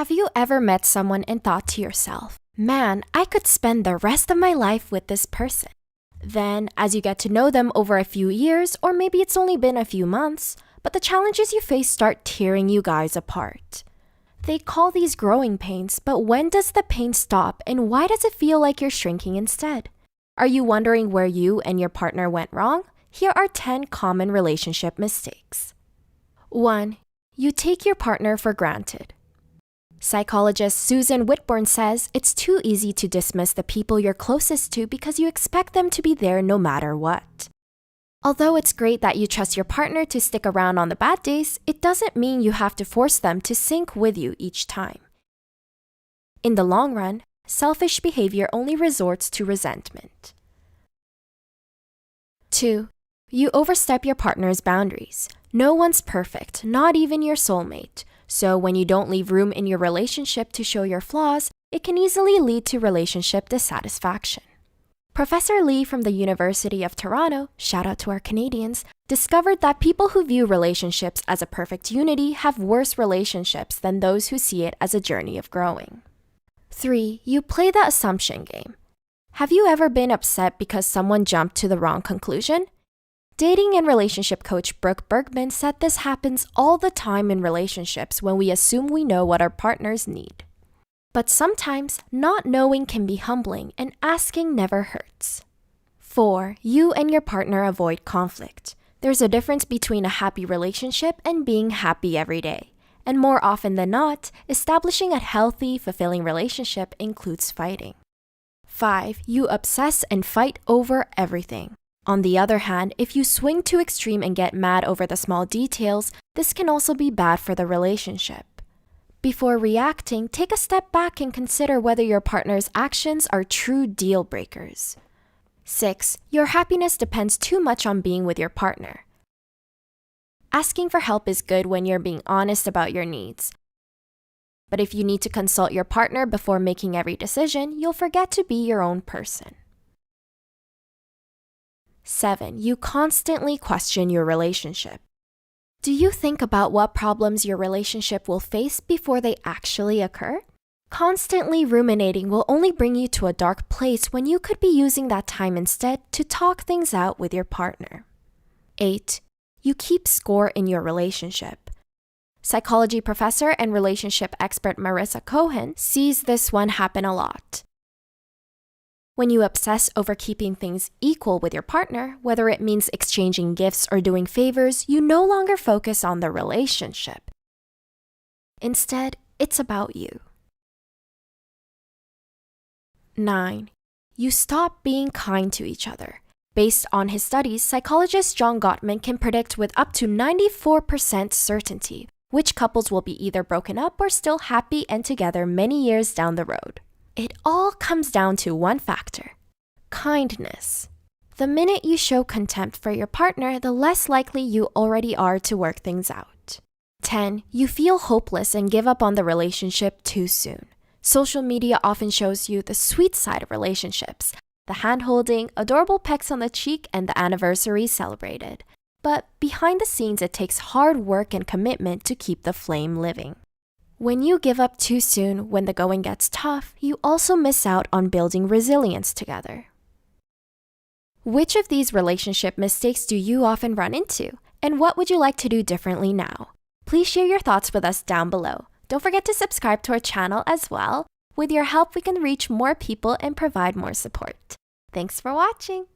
Have you ever met someone and thought to yourself, man, I could spend the rest of my life with this person? Then, as you get to know them over a few years, or maybe it's only been a few months, but the challenges you face start tearing you guys apart. They call these growing pains, but when does the pain stop and why does it feel like you're shrinking instead? Are you wondering where you and your partner went wrong? Here are 10 common relationship mistakes. 1. You take your partner for granted. Psychologist Susan Whitburn says it's too easy to dismiss the people you're closest to because you expect them to be there no matter what. Although it's great that you trust your partner to stick around on the bad days, it doesn't mean you have to force them to sync with you each time. In the long run, selfish behavior only resorts to resentment. 2. You overstep your partner's boundaries. No one's perfect, not even your soulmate. So when you don't leave room in your relationship to show your flaws, it can easily lead to relationship dissatisfaction. Professor Lee from the University of Toronto, shout out to our Canadians, discovered that people who view relationships as a perfect unity have worse relationships than those who see it as a journey of growing. 3. You play the assumption game. Have you ever been upset because someone jumped to the wrong conclusion? Dating and relationship coach Brooke Bergman said this happens all the time in relationships when we assume we know what our partners need. But sometimes, not knowing can be humbling and asking never hurts. 4. You and your partner avoid conflict. There's a difference between a happy relationship and being happy every day. And more often than not, establishing a healthy, fulfilling relationship includes fighting. 5. You obsess and fight over everything. On the other hand, if you swing too extreme and get mad over the small details, this can also be bad for the relationship. Before reacting, take a step back and consider whether your partner's actions are true deal breakers. 6. Your happiness depends too much on being with your partner. Asking for help is good when you're being honest about your needs. But if you need to consult your partner before making every decision, you'll forget to be your own person. 7. You constantly question your relationship. Do you think about what problems your relationship will face before they actually occur? Constantly ruminating will only bring you to a dark place when you could be using that time instead to talk things out with your partner. 8. You keep score in your relationship. Psychology professor and relationship expert Marissa Cohen sees this one happen a lot. When you obsess over keeping things equal with your partner, whether it means exchanging gifts or doing favors, you no longer focus on the relationship. Instead, it's about you. 9. You stop being kind to each other. Based on his studies, psychologist John Gottman can predict with up to 94% certainty which couples will be either broken up or still happy and together many years down the road. It all comes down to one factor: kindness. The minute you show contempt for your partner, the less likely you already are to work things out. 10. You feel hopeless and give up on the relationship too soon. Social media often shows you the sweet side of relationships, the hand-holding, adorable pecks on the cheek, and the anniversary celebrated. But behind the scenes, it takes hard work and commitment to keep the flame living. When you give up too soon when the going gets tough, you also miss out on building resilience together. Which of these relationship mistakes do you often run into? And what would you like to do differently now? Please share your thoughts with us down below. Don't forget to subscribe to our channel as well. With your help, we can reach more people and provide more support. Thanks for watching!